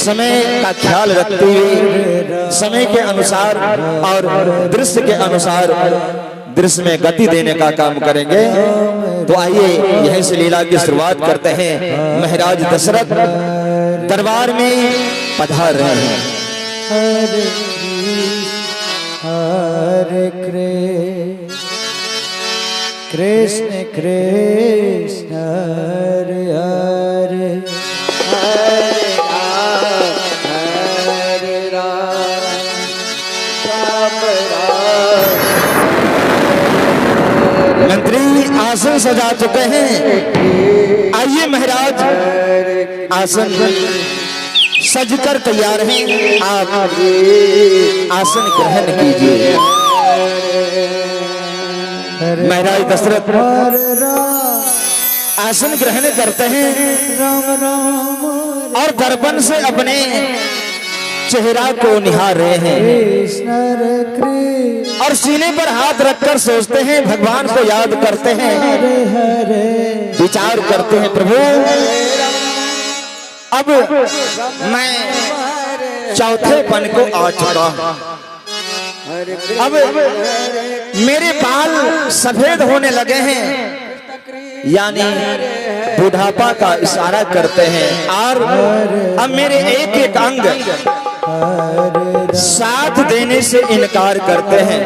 समय का ख्याल रखते हुए समय के अनुसार और दृश्य के अनुसार दृश्य में गति देने का काम करेंगे। तो आइए यहीं से लीला की शुरुआत करते हैं। महाराज दशरथ दरबार में पधार रहे हैं। हरे कृष्ण कृष्ण हरे हरे हरे राम राम राम। मंत्री आसन सजा चुके हैं। आइए महाराज आसन सजकर तैयार हैं, आप आसन ग्रहण कीजिए। महाराज दशरथ आसन ग्रहण करते हैं और दर्पण से अपने चेहरा को निहार रहे हैं और सीने पर हाथ रखकर सोचते हैं, भगवान को याद करते हैं, विचार करते हैं, प्रभु अब मैं चौथे पन को आ चुका हूं। अब मेरे बाल सफेद होने लगे हैं, यानी बुढ़ापा का इशारा करते हैं और अब मेरे एक एक अंग साथ देने से इनकार करते हैं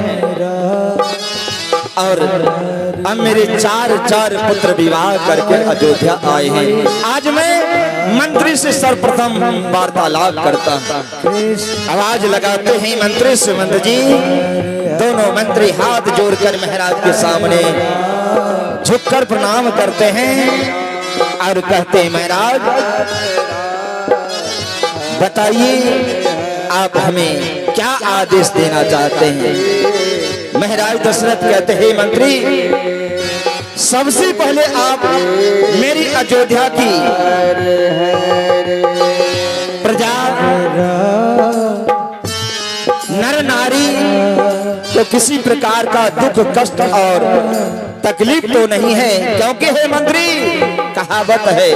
और अब मेरे चार पुत्र विवाह करके अयोध्या आए हैं। आज मैं मंत्री से सर्वप्रथम वार्तालाप करता हूं। आवाज लगाते हैं मंत्री सुमंत जी। दोनों मंत्री हाथ जोड़कर महाराज के सामने झुककर प्रणाम करते हैं और कहते हैं, महाराज बताइए आप हमें क्या आदेश देना चाहते हैं। महाराज दशरथ कहते हैं, मंत्री सबसे पहले आप मेरी अयोध्या की प्रजा नर नारी तो किसी प्रकार का दुख कष्ट और तकलीफ तो नहीं है, क्योंकि हे मंत्री कहावत है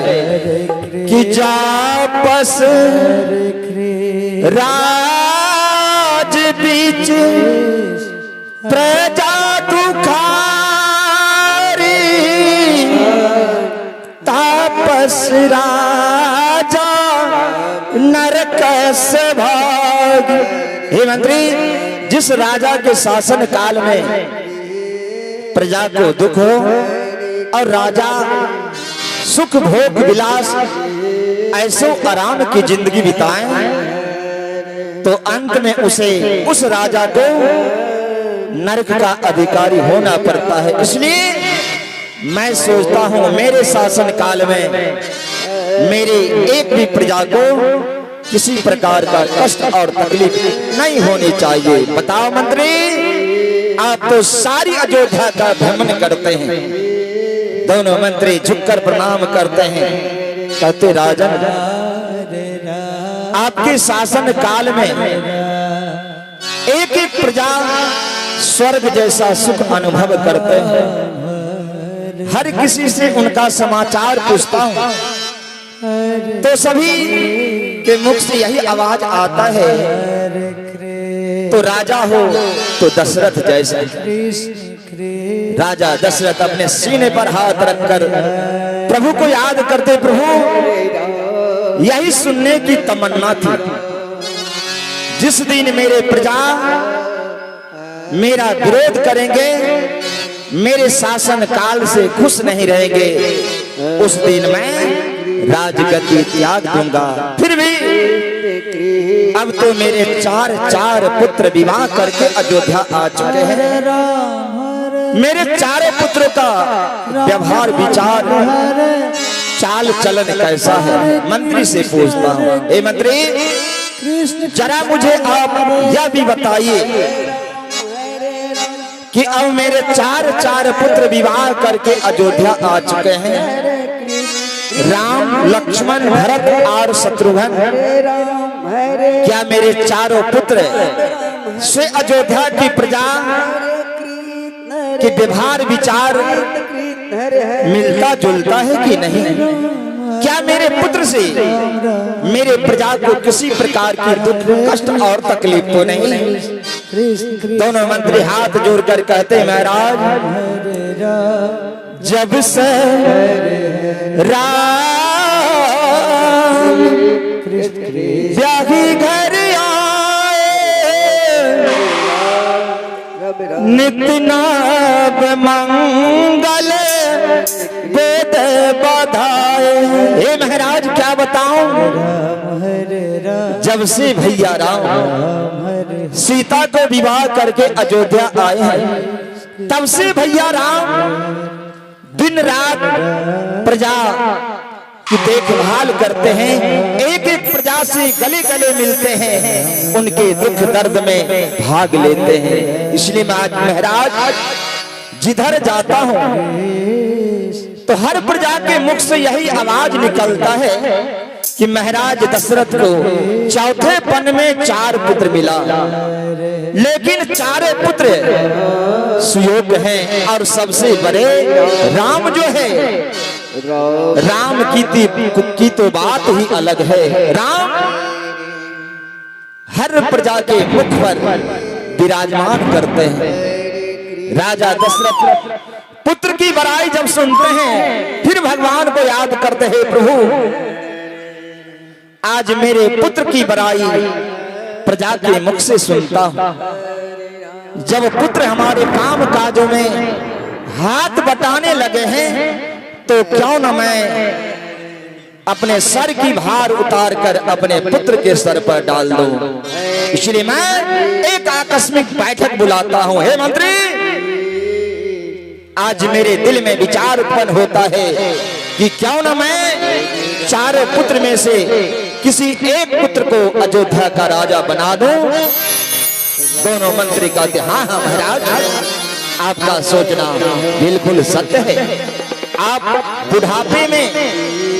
कि जापस राज बीच प्रजा दुखारी तापस राजा नरकस भाग। हे मंत्री, जिस राजा के शासन काल में प्रजा को दुख हो और राजा सुख भोग विलास ऐसो आराम की जिंदगी बिताएं, तो अंत में उसे उस राजा को नरक का अधिकारी होना पड़ता है। इसलिए मैं सोचता हूं मेरे शासन काल में मेरे एक भी प्रजा को किसी प्रकार का कष्ट और तकलीफ नहीं होनी चाहिए। बताओ मंत्री, आप तो सारी अयोध्या का भ्रमण करते हैं। दोनों मंत्री झुककर प्रणाम करते हैं, कहते राजन आपके शासन काल में एक एक प्रजा स्वर्ग जैसा सुख अनुभव करते हैं। हर किसी से उनका समाचार पूछता हूं तो सभी के मुख से यही आवाज आता है, तो राजा हो तो दशरथ जैसा। राजा दशरथ अपने सीने पर हाथ रखकर प्रभु को याद करते, प्रभु यही सुनने की तमन्ना थी, जिस दिन मेरे प्रजा मेरा विरोध करेंगे, मेरे शासन काल से खुश नहीं रहेंगे, उस दिन मैं राजगद्दी त्याग दूंगा। फिर भी अब तो मेरे चार पुत्र विवाह करके अयोध्या आ चुके हैं। मेरे चारों पुत्रों का व्यवहार विचार चाल चलन कैसा है, मंत्री से पूछता हूँ। ए मंत्री, जरा मुझे आप यह भी बताइए कि अब मेरे चार पुत्र विवाह करके अयोध्या आ चुके हैं, राम लक्ष्मण भरत और शत्रुघ्न, क्या मेरे चारों पुत्र से अयोध्या की प्रजा के व्यवहार विचार मिलता जुलता है कि नहीं? क्या मेरे पुत्र से मेरे प्रजा को किसी प्रकार की दुख कष्ट और तकलीफ तो नहीं? कृष्ण कृष्ण दोनों मंत्री हाथ जोड़कर कहते महाराज, हरे राम जब से राम कृष्ण कृष्ण ब्याही घर आए, नित्य नाम मंगल वेद बधाए। हे महाराज क्या बताऊं, राम हरे राम जब से भैया राम हरे सीता को विवाह करके अयोध्या आए हैं, तब से भैया राम दिन रात प्रजा की देखभाल करते हैं, एक एक प्रजा से गले गले मिलते हैं, उनके दुख दर्द में भाग लेते हैं। इसलिए मैं आज महाराज जिधर जाता हूं तो हर प्रजा के मुख से यही आवाज निकलता है कि महाराज दशरथ को चौथे पन में 4 पुत्र मिला, लेकिन चारों पुत्र सुयोग हैं और सबसे बड़े राम जो है, राम की तो बात ही अलग है। राम हर प्रजा के मुख पर विराजमान करते हैं। राजा दशरथ पुत्र की बड़ाई जब सुनते हैं, फिर भगवान को याद करते हैं, प्रभु आज मेरे पुत्र की बड़ाई प्रजा के मुख से सुनता हूं। जब पुत्र हमारे काम काजों में हाथ बटाने लगे हैं, तो क्यों न मैं अपने सर की भार उतार कर अपने पुत्र के सर पर डाल दूं। इसलिए मैं एक आकस्मिक बैठक बुलाता हूं। हे मंत्री, आज मेरे दिल में विचार उत्पन्न होता है कि क्यों न मैं चारों पुत्र में से किसी एक पुत्र को अयोध्या का राजा बना दूं। दोनों मंत्री कहते हाँ हाँ महाराज, आपका सोचना बिल्कुल सत्य है। आप बुढ़ापे में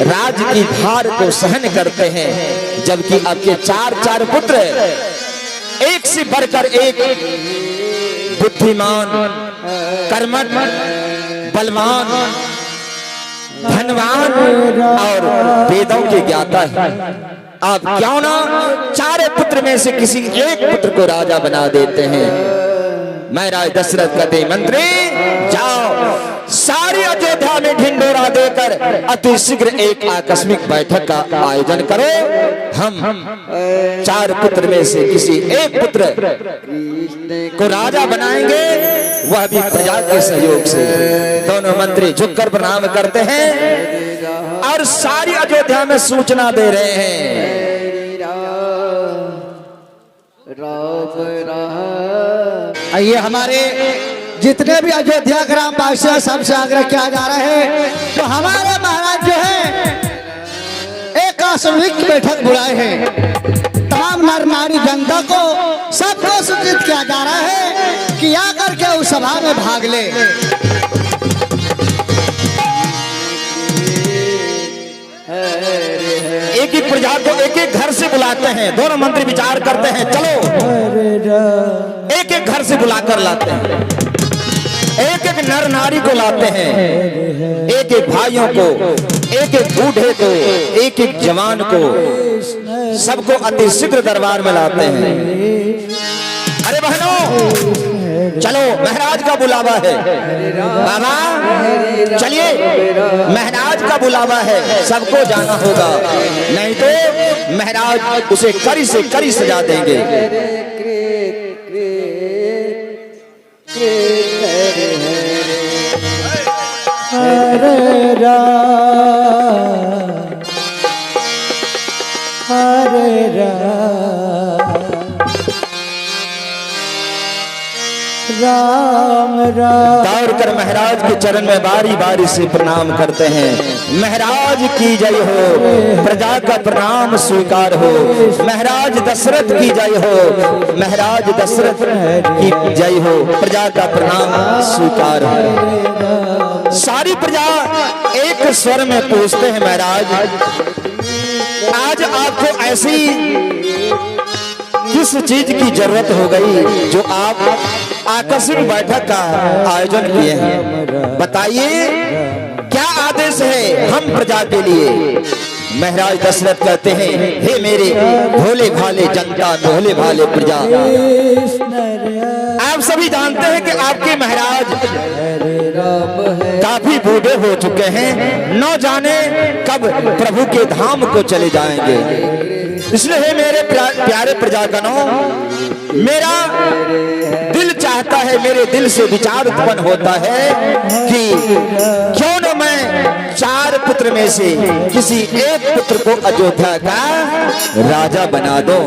राज की भार को सहन करते हैं, जबकि आपके 4 पुत्र एक से बढ़कर एक बुद्धिमान, कर्मठ, बलवान, धनवान और वेदों के ज्ञाता है। आप क्यों ना 4 पुत्र में से किसी एक पुत्र को राजा बना देते हैं। महाराज दशरथ कहते मंत्री जाओ, सारी अयोध्या में ढिंडोरा देकर अति शीघ्र एक आकस्मिक बैठक का आयोजन करो। हम 4 पुत्र में से किसी एक पुत्र को राजा बनाएंगे, वह भी प्रजा के सहयोग से। दोनों मंत्री झुककर प्रणाम करते हैं और सारी अयोध्या में सूचना दे रहे हैं। ये हमारे जितने भी अयोध्या ग्राम वासी हैं, सबसे आग्रह किया जा रहा है, तो हमारे महाराज जो है एक आकस्मिक बैठक बुलाए हैं। तमाम नर नारी जनता को सबको सूचित किया जा रहा है कि आकर के उस सभा में भाग ले। एक एक प्रजा को एक एक घर से बुलाते हैं। दोनों मंत्री विचार करते हैं, चलो एक एक घर से बुलाकर लाते हैं, एक एक नर नारी को लाते हैं, एक एक भाइयों को, एक एक बूढ़े को, एक एक जवान को, सबको अति शीघ्र दरबार में लाते हैं। अरे बहनों चलो, महाराज का बुलावा है। बाबा चलिए, महाराज का बुलावा है, सबको जाना होगा, नहीं तो महाराज उसे कड़ी से कड़ी सजा देंगे। हरे राम हरे राम राम। दौड़ कर महाराज के चरण में बारी बारी से प्रणाम करते हैं। महाराज की जय हो, प्रजा का प्रणाम स्वीकार हो। महाराज दशरथ की जय हो, महाराज दशरथ की जय हो, प्रजा का प्रणाम स्वीकार हो। सारी प्रजा एक स्वर में पूछते हैं, महाराज आज आपको ऐसी किस चीज की जरूरत हो गई जो आप आकस्मिक बैठक का आयोजन किए हैं? बताइए, क्या आदेश है हम प्रजा के लिए। महाराज दशरथ कहते हैं, हे मेरे भोले भाले जनता, भोले भाले प्रजा, आप सभी जानते हैं कि आपके महाराज काफी बूढ़े हो चुके हैं, न जाने कब प्रभु के धाम को चले जाएंगे। इसलिए हे मेरे प्यारे प्रजागणों, मेरा दिल चाहता है, मेरे दिल से विचार उत्पन्न होता है कि क्यों न मैं 4 पुत्र में से किसी एक पुत्र को अयोध्या का राजा बना दो।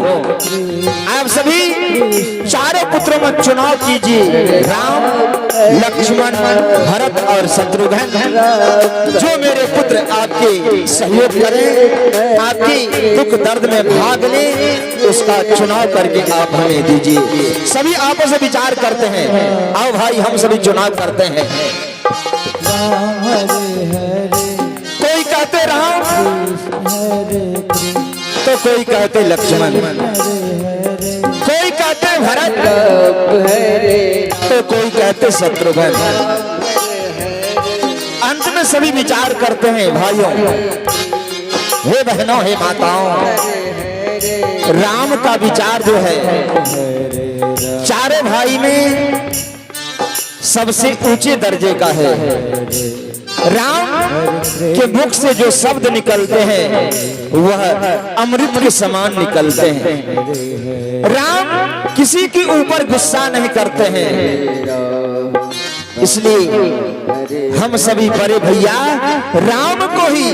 आप सभी 4 पुत्रों में चुनाव कीजिए, राम, लक्ष्मण, भरत और शत्रुघ्न। जो मेरे पुत्र आपके सहयोग करें, आपकी दुख दर्द में भाग लें, उसका चुनाव करके आप हमें दीजिए। सभी आपस में विचार करते हैं, आओ भाई हम सभी चुनाव करते हैं। कोई कहते राम, तो कोई कहते लक्ष्मण, कोई कहते भरत, तो कोई कहते शत्रुघ्न। अंत में सभी विचार करते हैं, भाइयों, हे बहनों, हे माताओं, राम का विचार जो है 4 भाई में सबसे ऊंचे दर्जे का है। राम के मुख से जो शब्द निकलते हैं वह अमृत के समान निकलते हैं। राम किसी के ऊपर गुस्सा नहीं करते हैं, इसलिए हम सभी बड़े भैया राम को ही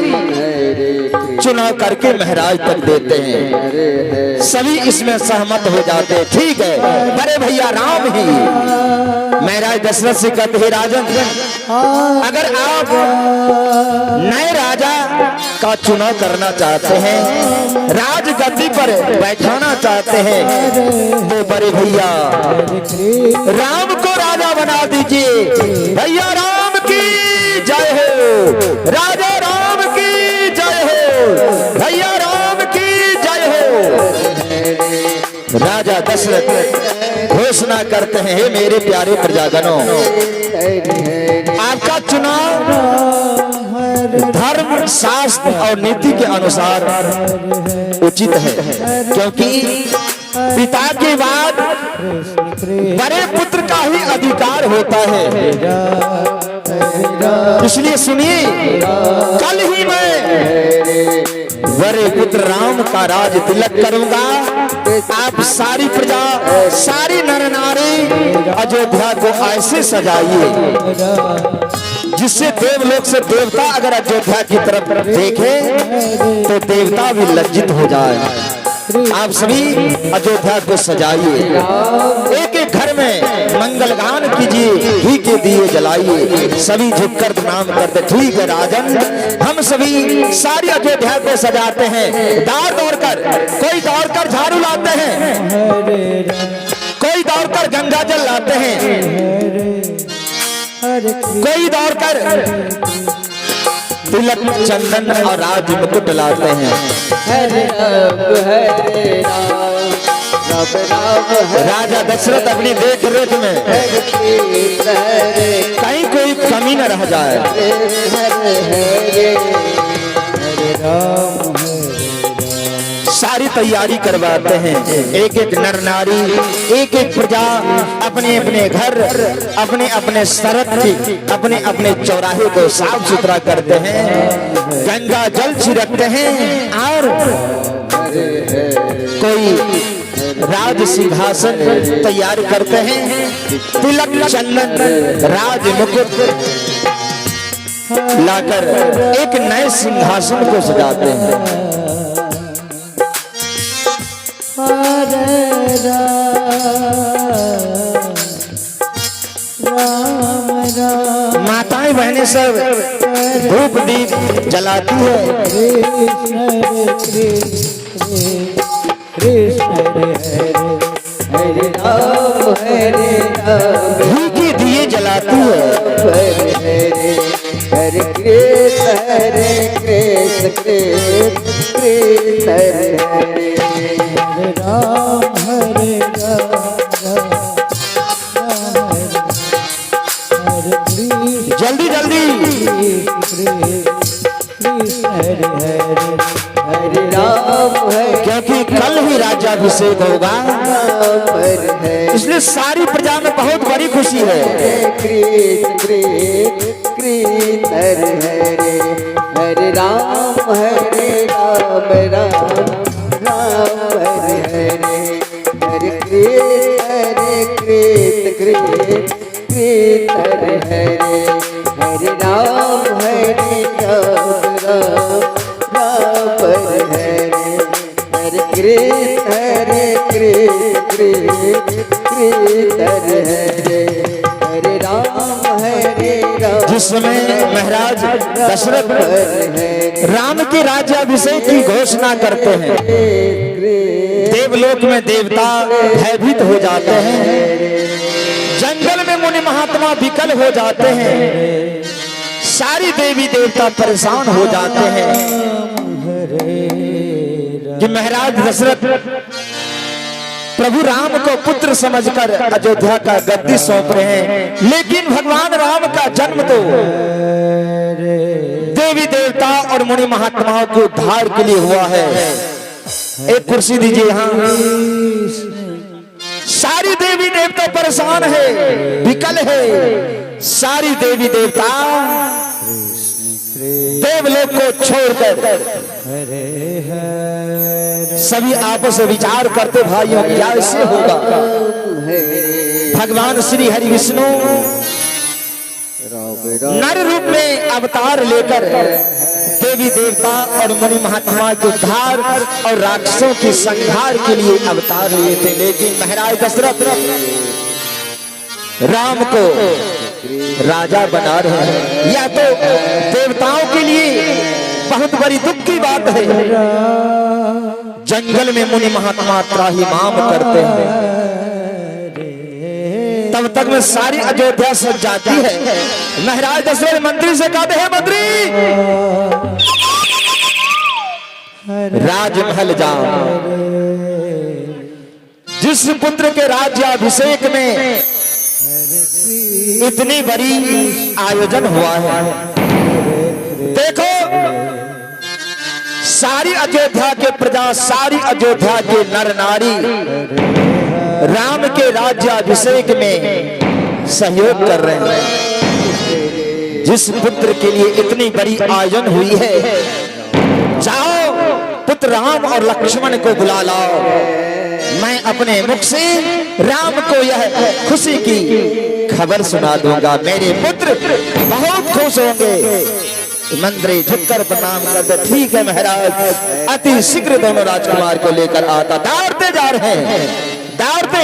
चुनाव करके महाराज तक देते हैं। सभी इसमें सहमत हो जाते हैं, ठीक है बड़े भैया राम ही। महाराज दशरथ से कहते हैं, राजन अगर आप नए राजा का चुनाव करना चाहते हैं, राजगद्दी पर बैठाना चाहते हैं, तो बड़े भैया राम को राजा बना दीजिए। भैया राम की जय हो, राजा राम की जय हो, भैया राम की जय हो। राजा दशरथ घोषणा करते हैं, हे मेरे प्यारे प्रजागणों, आपका चुनाव धर्म, शास्त्र और नीति के अनुसार उचित है, क्योंकि पिता के बाद बड़े पुत्र का ही अधिकार होता है। इसलिए सुनिए, कल ही मैं बड़े पुत्र राम का राज तिलक करूंगा। आप सारी प्रजा, सारी नर नारी अयोध्या को ऐसे सजाइए जिससे देवलोक से देवता अगर अयोध्या की तरफ देखे तो देवता भी लज्जित हो जाए। आप सभी अयोध्या को सजाइए, एक एक घर में मंगल गान कीजिए, घी के दिए जलाइए, सभी झुककर प्रणाम करते। ठीक है राजन, हम सभी सारी अयोध्या को सजाते हैं। दौड़ कर, कोई दौड़कर झाड़ू लाते हैं, कोई दौड़कर गंगा जल लाते हैं, कोई दौड़कर तिलक, चंदन और राज मुकुट लाते हैं। राजा दशरथ अपनी देख रेख में कहीं कोई कमी न रह जाए। सारी तैयारी करवाते हैं, एक एक नर नारी, एक एक प्रजा अपने अपने घर, अपने अपने सड़क की, अपने अपने चौराहे को साफ सुथरा करते हैं, गंगा जल छिड़कते हैं और कोई राज सिंहासन तैयार करते हैं, तिलक, चंदन, राज मुकुट लाकर एक नए सिंहासन को सजाते हैं। माताएं बहनें सब धूप दीप जलाती है, घी के दिए जलाती है। हरे कृष्ण हरे कृष्ण कृष्ण कृष्ण हरे राम हरे राम। जल्दी जल्दी कल ही राज्याभिषेक होगा, पर है इसलिए सारी प्रजा में बहुत बड़ी खुशी है। कृष्ण कृष्ण कृष्ण हरे राम राम राम हरे हरे कृष्ण कृष्ण कृष्ण हरे हरे राम राम राम हरे हरे कृष्ण कृष्ण कृष्ण हरे राम जिस समय महाराज दशरथ राम के राज्याभिषेक की घोषणा करते हैं, देवलोक में देवता भयभीत हो जाते हैं, जंगल में मुनि महात्मा विकल हो जाते हैं, सारी देवी देवता परेशान हो जाते हैं कि महाराज दशरथ प्रभु राम को पुत्र समझकर अयोध्या का गद्दी सौंप रहे हैं, लेकिन भगवान राम का जन्म तो देवी देवता और मुनि महात्माओं के उद्धार के लिए हुआ है। एक कुर्सी दीजिए यहाँ। सारी देवी देवता परेशान है, विकल है, सारी देवी देवता देवलोक को छोड़कर सभी आपस में विचार करते, भाइयों क्या इससे होगा। भगवान श्री हरि विष्णु नर रूप में अवतार लेकर देवी देवता और मुनि महात्मा के उद्धार और राक्षसों के संहार के लिए अवतार लिए थे, लेकिन महाराज दशरथ राम को राजा बना रहे हैं। यह तो देवताओं के लिए बहुत बड़ी दुख की बात है। जंगल में मुनि महात्मा त्राहिमाम करते हैं, तब तक में सारी अयोध्या सज जाती है। महाराज दशरथ मंत्री से कहते हैं, मंत्री राजमहल जाओ, जिस पुत्र के राज्याभिषेक में इतनी बड़ी आयोजन हुआ है, देखो सारी अयोध्या के प्रजा, सारी अयोध्या के नर नारी राम के राज्याभिषेक में सहयोग कर रहे हैं। जिस पुत्र के लिए इतनी बड़ी आयोजन हुई है, जाओ पुत्र राम और लक्ष्मण को बुला लाओ, मैं अपने मुख से राम को यह खुशी की खबर सुना दूंगा, मेरे पुत्र बहुत खुश होंगे। मंत्री झुककर प्रणाम करते, ठीक है महाराज। अति शीघ्र दोनों राजकुमार को लेकर आता, दौड़ते जा रहे हैं, दौड़ते।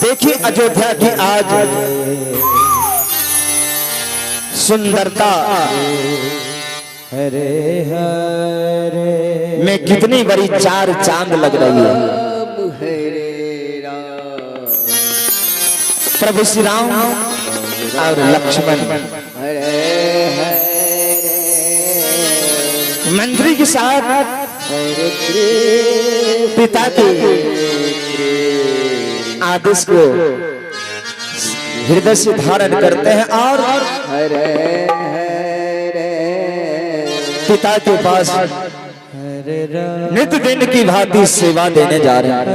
देखिए अयोध्या की आज सुंदरता में कितनी बड़ी चार चांद लग रही है। प्रभु श्री राम और लक्ष्मण मंत्री के साथ पिता के आदेश को हृदय से धारण करते हैं और पिता के पास नित्य दिन की भांति सेवा देने जा रहे हैं।